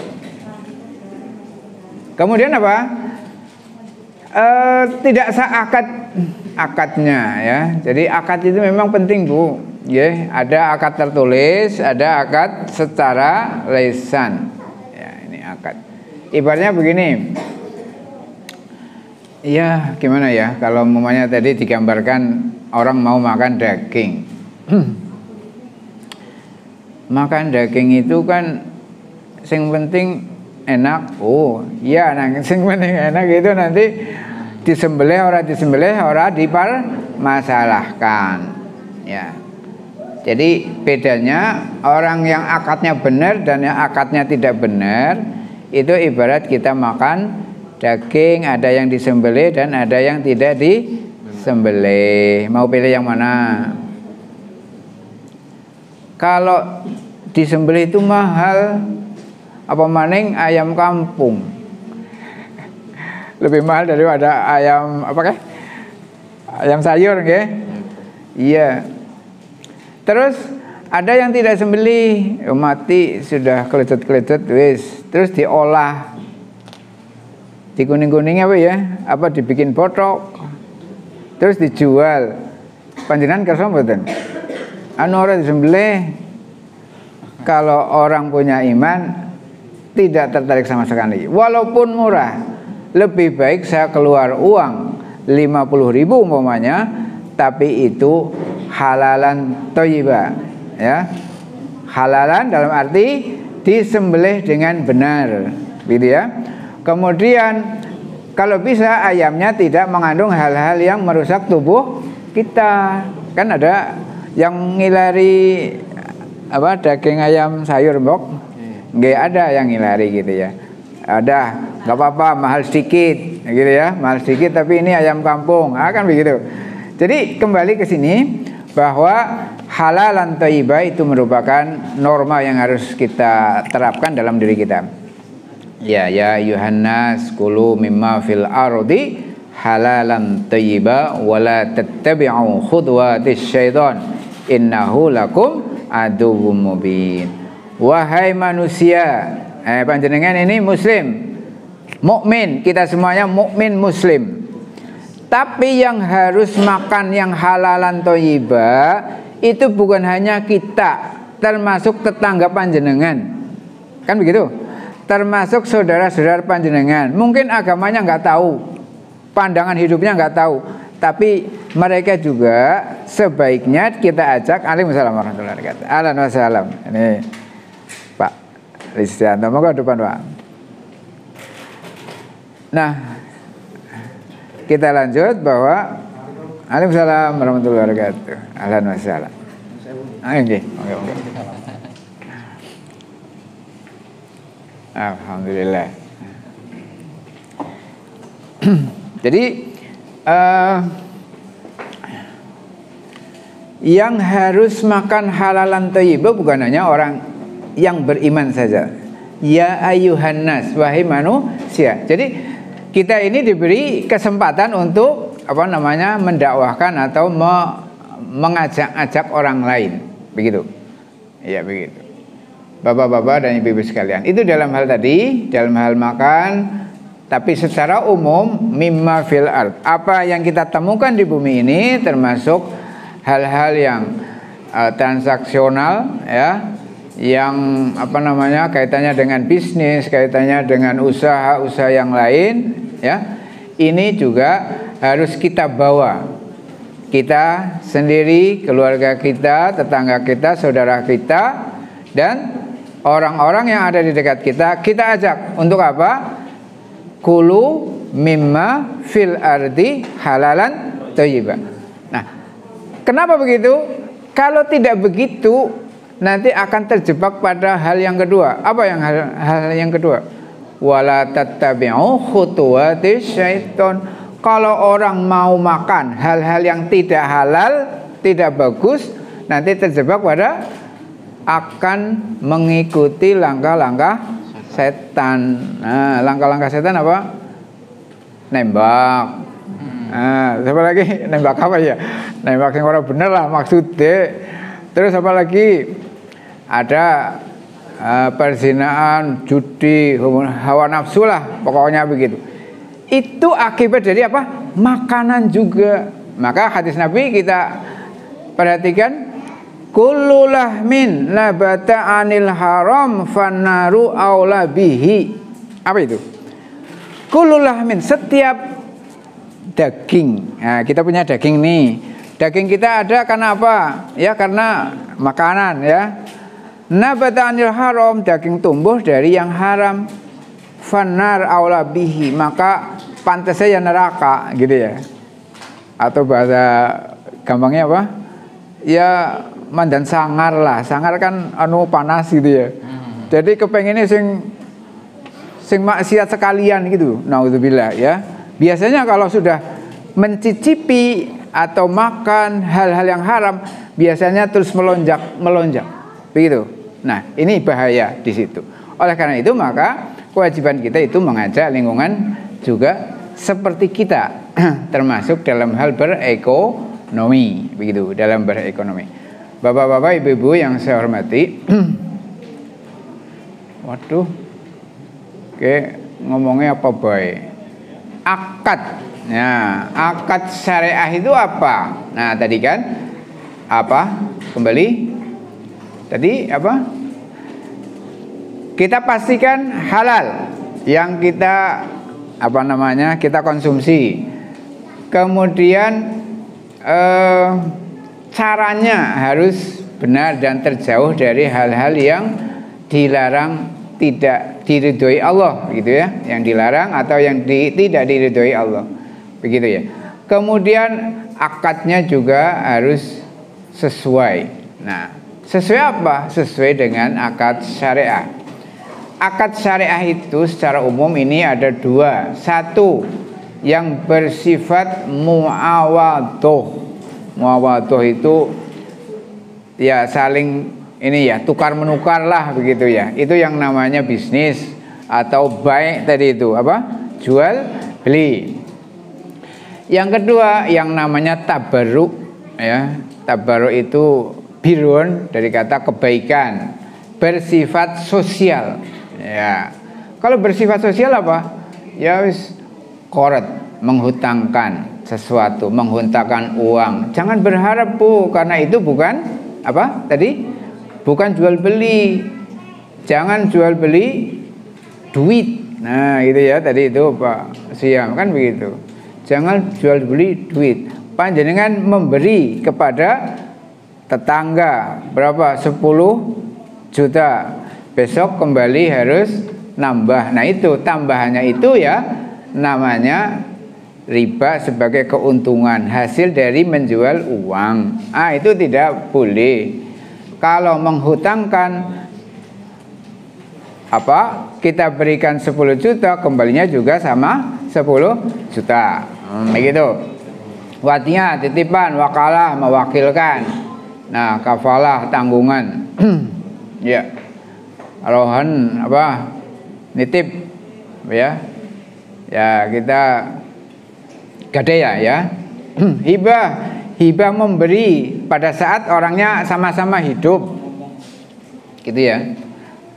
Kemudian apa? Tidak sah akadnya ya. Jadi akad itu memang penting Bu. Ya, ada akad tertulis, ada akad secara lisan. Ya, ini akad. Ibaratnya begini. Ya, gimana ya? Kalau umpamanya tadi digambarkan orang mau makan daging. Makan daging itu kan sing penting enak. Oh, iya, sing penting enak itu nanti disembelih ora dipermasalahkan. Ya. Jadi bedanya orang yang akadnya benar dan yang akadnya tidak benar itu ibarat kita makan daging, ada yang disembelih dan ada yang tidak disembelih. Mau pilih yang mana? Kalau disembelih itu mahal, apa maning ayam kampung. Lebih mahal daripada ayam ayam sayur nggih. Iya. Terus ada yang tidak sembelih, mati sudah kelecet-kelecet wis, terus diolah. Dikuning-kuning apa ya? Apa dibikin botok. Terus dijual. Panjenengan kersa mboten? Ora disembelih. Kalau orang punya iman tidak tertarik sama sekali. Walaupun murah, lebih baik saya keluar uang 50.000 umpamanya, tapi itu halalan thayyibah ya. Halalan dalam arti disembelih dengan benar gitu ya. Kemudian kalau bisa ayamnya tidak mengandung hal-hal yang merusak tubuh kita. Kan ada yang ngilari daging ayam sayur mbok. Nggak ada yang ngilari gitu ya. Ada, nggak apa-apa, mahal sedikit gitu ya, mahal sedikit tapi ini ayam kampung. Kan begitu. Jadi kembali ke sini bahwa halalan thayyibah itu merupakan norma yang harus kita terapkan dalam diri kita. Ya Yuhannas kulu mimma fil ardi halalan thayyiba wala tattabi'u khudwatis syaitan innahu lakum aduwwum mubin. Wahai manusia, panjenengan ini muslim, mukmin, kita semuanya mukmin muslim. Tapi yang harus makan yang halalan thayyiba itu bukan hanya kita, termasuk tetangga panjenengan. Kan begitu? Termasuk saudara-saudara panjenengan. Mungkin agamanya nggak tahu, pandangan hidupnya nggak tahu, tapi mereka juga sebaiknya kita ajak. Waalaikumsalam warahmatullahi wabarakatuh. Ahlan wa salam. Ini Pak Listianto, moga depan Pak. Nah, kita lanjut bahwa Waalaikumsalam warahmatullahi wabarakatuh. Ahlan wa salam. Oke. Alhamdulillah. Jadi yang harus makan halalan thayyibah bukan hanya orang yang beriman saja. Ya ayuhan nas, wahai manusia. Jadi kita ini diberi kesempatan untuk mendakwahkan atau mengajak-ajak orang lain, begitu. Ya begitu. Bapak-bapak dan ibu-ibu sekalian, itu dalam hal tadi, dalam hal makan. Tapi secara umum, mimma fil ard, apa yang kita temukan di bumi ini termasuk hal-hal yang transaksional, ya, yang kaitannya dengan bisnis, kaitannya dengan usaha-usaha yang lain, ya. Ini juga harus kita bawa. Kita sendiri, keluarga kita, tetangga kita, saudara kita, dan orang-orang yang ada di dekat kita, kita ajak untuk apa? Kulu mimma fil ardi halalan thayyiban. Nah, kenapa begitu? Kalau tidak begitu, nanti akan terjebak pada hal yang kedua. Apa yang hal yang kedua? Wala tattabi'u khutuwatis syaiton. Kalau orang mau makan hal-hal yang tidak halal, tidak bagus, nanti terjebak pada akan mengikuti langkah-langkah setan. Nah, langkah-langkah setan apa? Nembak. Nah, siapa lagi? Nembak apa ya? Nembak yang orang bener lah maksudnya. Terus apa lagi? Ada perzinaan, judi, hawa nafsu lah, pokoknya begitu. Itu akibat dari apa? Makanan juga. Maka hadis Nabi kita perhatikan, kullu lahmin nabata anil haram fannaru aula bihi. Apa itu? Kullu lahmin, setiap daging. Nah, kita punya daging nih. Daging kita ada karena apa? Ya karena makanan, ya. Nabata anil haram, daging tumbuh dari yang haram. Fannar aula bihi, maka pantasnya ya neraka, gitu ya. Atau bahasa gampangnya apa? Ya mandan sangar lah. Sangar kan panas gitu ya. Jadi kepengennya sing maksiat sekalian gitu. Naudzubillah, ya. Biasanya kalau sudah mencicipi atau makan hal-hal yang haram, biasanya terus melonjak. Begitu. Nah, ini bahaya di situ. Oleh karena itu maka kewajiban kita itu mengajak lingkungan juga seperti kita, termasuk dalam hal berekonomi, begitu, dalam berekonomi. Bapak-bapak, ibu-ibu yang saya hormati, waduh, oke, ngomongnya apa boy? Akad. Nah, akad syariah itu apa? Nah, tadi kan apa? Kembali. Tadi apa? Kita pastikan halal yang kita kita konsumsi. Kemudian caranya harus benar dan terjauh dari hal-hal yang dilarang, tidak diridhoi Allah, gitu ya, yang dilarang atau yang tidak diridhoi Allah, begitu ya. Kemudian akadnya juga harus sesuai. Nah, sesuai apa? Sesuai dengan akad syariah. Akad syariah itu secara umum ini ada dua. Satu yang bersifat muawadhah. Muawadhah itu ya saling ini ya, tukar menukar lah, begitu ya. Itu yang namanya bisnis atau buy tadi itu apa? Jual beli. Yang kedua yang namanya tabarruk, ya. Tabarruk itu birun dari kata kebaikan, bersifat sosial. Ya, kalau bersifat sosial apa? Ya wis koret, menghutangkan sesuatu, menghutangkan uang. Jangan berharap Bu, karena itu bukan apa? Tadi bukan jual beli. Jangan jual beli duit. Nah, gitu ya, tadi itu Pak Siam kan begitu. Jangan jual beli duit. Panjenengan memberi kepada tetangga berapa? 10 juta. Besok kembali harus nambah. Nah, itu tambahannya itu ya namanya riba sebagai keuntungan hasil dari menjual uang. Itu tidak boleh. Kalau menghutangkan apa? Kita berikan 10 juta, kembalinya juga sama 10 juta. Begitu. Wadiah, titipan, wakalah, mewakilkan. Nah, kafalah, tanggungan. Ya. rohan apa nitip ya. Ya kita gadai ya. Hibah memberi pada saat orangnya sama-sama hidup. Gitu ya.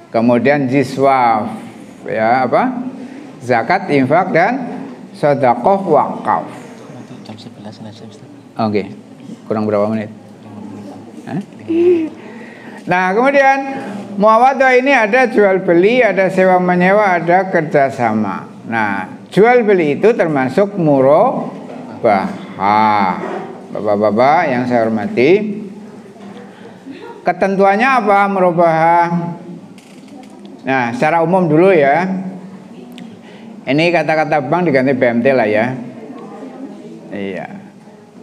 Kemudian ziswaf ya apa? Zakat, infak dan sedekah wakaf. Jam 11 selesai Ustaz. Oke. Kurang berapa menit? Hah? Nah, kemudian muawadah ini ada jual beli, ada sewa menyewa, ada kerjasama. Nah, jual beli itu termasuk murabahah. Bapak-bapak yang saya hormati, ketentuannya apa murabahah? Nah, secara umum dulu ya. Ini kata-kata bank diganti BMT lah ya. Iya.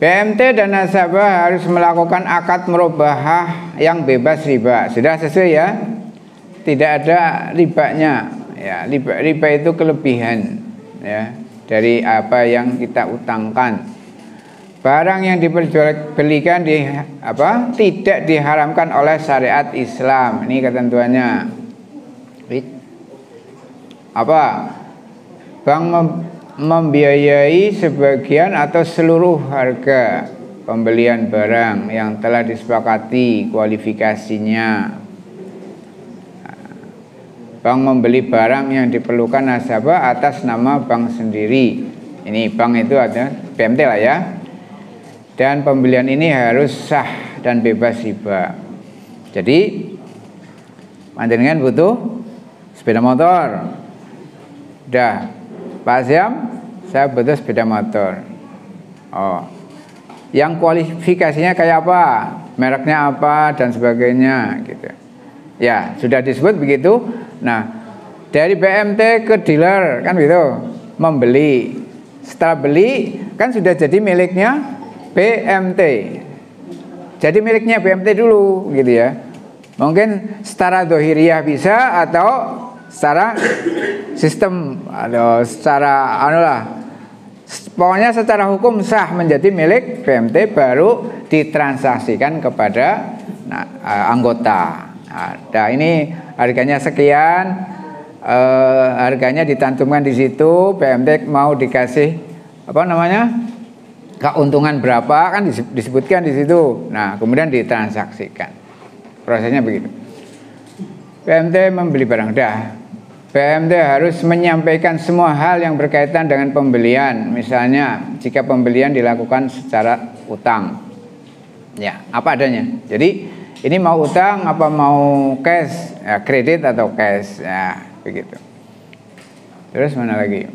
BMT dan nasabah harus melakukan akad murabahah yang bebas riba. Sudah sesuai ya? Tidak ada ribanya. Ya, riba itu kelebihan ya dari apa yang kita utangkan. Barang yang diperjualbelikan tidak diharamkan oleh syariat Islam. Ini ketentuannya. Apa? Bank membiayai sebagian atau seluruh harga pembelian barang yang telah disepakati kualifikasinya. Bank membeli barang yang diperlukan nasabah atas nama bank sendiri. Ini bank itu ada BMT lah ya. Dan pembelian ini harus sah dan bebas riba. Jadi panjenengan butuh sepeda motor. Dah, Pak Siam, saya butuh sepeda motor. Oh, yang kualifikasinya kayak apa, mereknya apa dan sebagainya, gitu. Ya, sudah disebut begitu. Nah, dari BMT ke dealer kan gitu, membeli. Setelah beli kan sudah jadi miliknya BMT. Jadi miliknya BMT dulu gitu ya. Mungkin secara dohiriyah bisa atau secara sistem atau secara pokoknya secara hukum sah menjadi milik BMT baru ditransaksikan kepada anggota. Nah, ini harganya sekian, harganya ditantumkan di situ, BMT mau dikasih keuntungan berapa kan disebutkan di situ. Nah, kemudian ditransaksikan. Prosesnya begitu. BMT membeli barang dah. BMT harus menyampaikan semua hal yang berkaitan dengan pembelian. Misalnya, jika pembelian dilakukan secara utang. Ya, apa adanya. Jadi, ini mau utang apa mau cash? Ya, kredit atau cash. Ya, begitu. Terus mana lagi?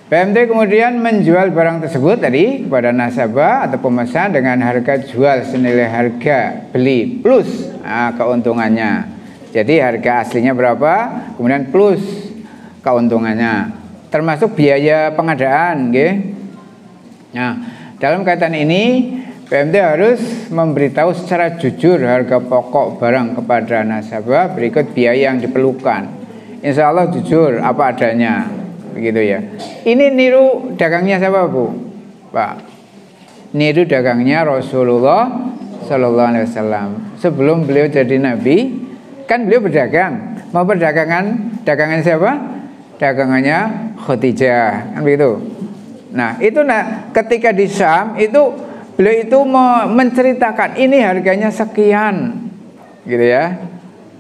BMT kemudian menjual barang tersebut tadi kepada nasabah atau pemesan dengan harga jual senilai harga beli plus keuntungannya. Jadi harga aslinya berapa, kemudian plus keuntungannya, termasuk biaya pengadaan, gitu. Nah, dalam kaitan ini BMT harus memberitahu secara jujur harga pokok barang kepada nasabah berikut biaya yang diperlukan. Insya Allah jujur apa adanya. Begitu ya. Ini niru dagangnya siapa Bu? Pak. Niru dagangnya Rasulullah Sallallahu Alaihi Wasallam. Sebelum beliau jadi Nabi, kan beliau berdagang. Mau dagangan siapa? Dagangannya Khadijah, kan begitu. Nah, itu ketika di Syam itu beliau itu menceritakan ini harganya sekian, gitu ya.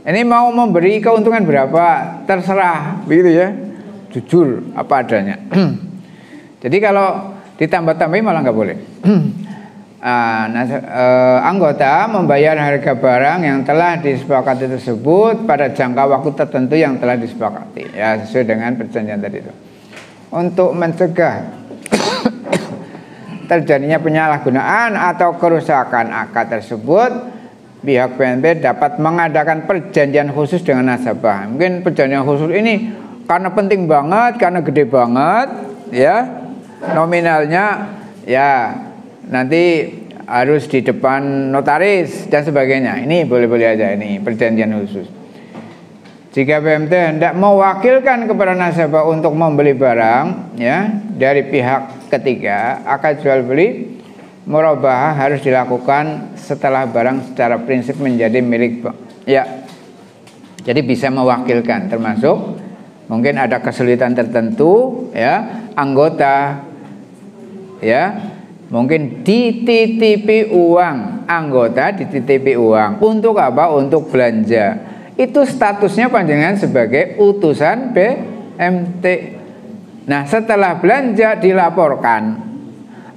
Ini mau memberi keuntungan berapa, terserah, begitu ya. Jujur apa adanya. Jadi kalau ditambah-tambahin malah nggak boleh. Anggota membayar harga barang yang telah disepakati tersebut pada jangka waktu tertentu yang telah disepakati, ya sesuai dengan perjanjian tadi itu. Untuk mencegah terjadinya penyalahgunaan atau kerusakan akad tersebut, pihak BNP dapat mengadakan perjanjian khusus dengan nasabah. Mungkin perjanjian khusus ini karena penting banget, karena gede banget, ya nominalnya ya nanti harus di depan notaris dan sebagainya. Ini boleh-boleh aja, ini perjanjian khusus. Jika BMT hendak mewakilkan kepada nasabah untuk membeli barang, ya dari pihak ketiga, akad jual beli murabahah harus dilakukan setelah barang secara prinsip menjadi milik bank. Ya, Jadi bisa mewakilkan, termasuk mungkin ada kesulitan tertentu ya, anggota ya, mungkin dititipi uang, anggota dititipi uang untuk apa? Untuk belanja. Itu statusnya panjenengan sebagai utusan BMT. Nah, setelah belanja dilaporkan.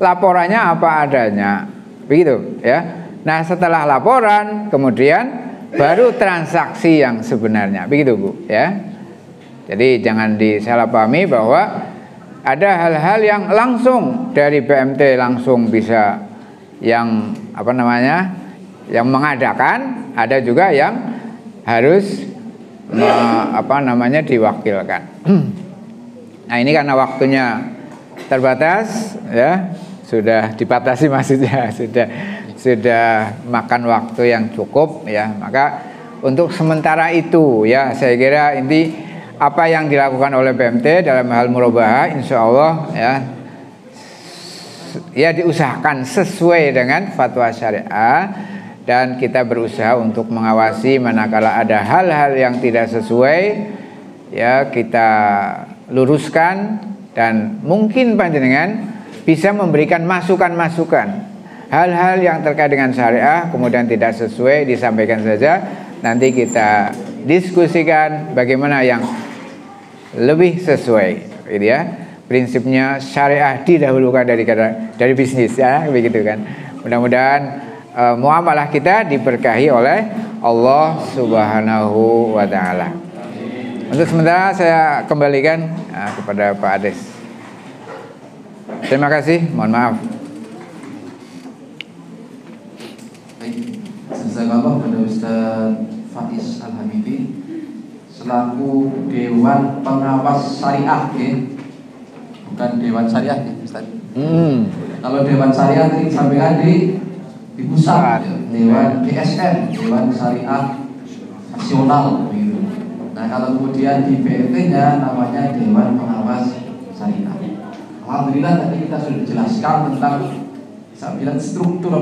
Laporannya apa adanya. Begitu ya. Nah, setelah laporan kemudian baru transaksi yang sebenarnya. Begitu, Bu, ya. Jadi jangan disalahpahami bahwa ada hal-hal yang langsung dari BMT langsung bisa yang apa namanya? Yang mengadakan, ada juga yang harus diwakilkan. Nah, ini karena waktunya terbatas ya, sudah dibatasi maksudnya, sudah makan waktu yang cukup ya. Maka untuk sementara itu ya, saya kira inti apa yang dilakukan oleh BMT dalam hal murabahah insya Allah ya diusahakan sesuai dengan fatwa syariah, dan kita berusaha untuk mengawasi manakala ada hal-hal yang tidak sesuai ya kita luruskan, dan mungkin panjenengan bisa memberikan masukan-masukan hal-hal yang terkait dengan syariah kemudian tidak sesuai disampaikan saja, nanti kita diskusikan bagaimana yang lebih sesuai gitu ya. Prinsipnya syariah didahulukan dari bisnis ya, begitu kan. Mudah-mudahan muamalah kita diberkahi oleh Allah Subhanahu wa taala. Untuk sementara saya kembalikan kepada Pak Ades. Terima kasih, mohon maaf. Baik, jazakallah kepada Ustaz Faiz Al-Hamidi selaku Dewan Pengawas Syariah ya. Bukan Dewan Syariah ya, Ustaz. Kalau Dewan Syariah tadi disampaikan di pusat ya. Dewan DSN, Dewan Syariah Nasional begitu. Nah, kalau kemudian di BMT-nya namanya Dewan Pengawas Syariah. Alhamdulillah tadi kita sudah dijelaskan tentang saya bilang struktur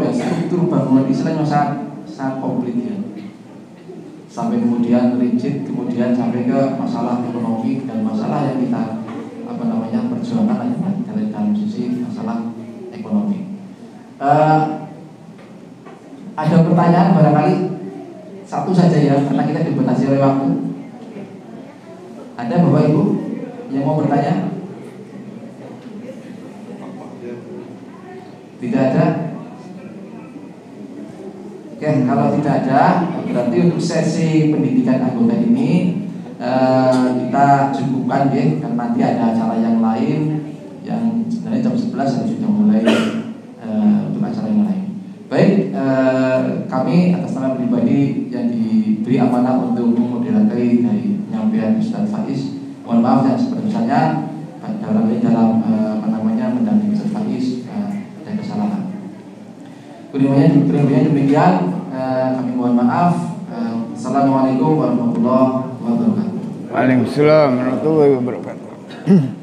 bangunan Islam yang sangat komplit ya. Sampai kemudian rigid, kemudian sampai ke masalah ekonomi dan masalah yang kita perjuangan dalam sisi masalah ekonomi. Ada pertanyaan barangkali satu saja ya, karena kita dibatasi oleh waktu. Ada Bapak Ibu yang mau bertanya? Tidak ada? Oke, kalau tidak ada, berarti untuk sesi pendidikan anggota ini kita cukupkan ya, karena nanti ada acara yang lain yang sebenarnya jam 11 harus sudah mulai untuk acara yang lain. Baik, kami atas nama pribadi yang diberi amanah untuk memoderasi dari penyampaian Ustaz Faiz, mohon maaf yang sebesar-besarnya dalam mendampingi Ustaz Faiz dan kesalahan. Kemudian demikian, kami mohon maaf. Assalamualaikum warahmatullahi wabarakatuh. Waalaikumsalam warahmatullahi wabarakatuh.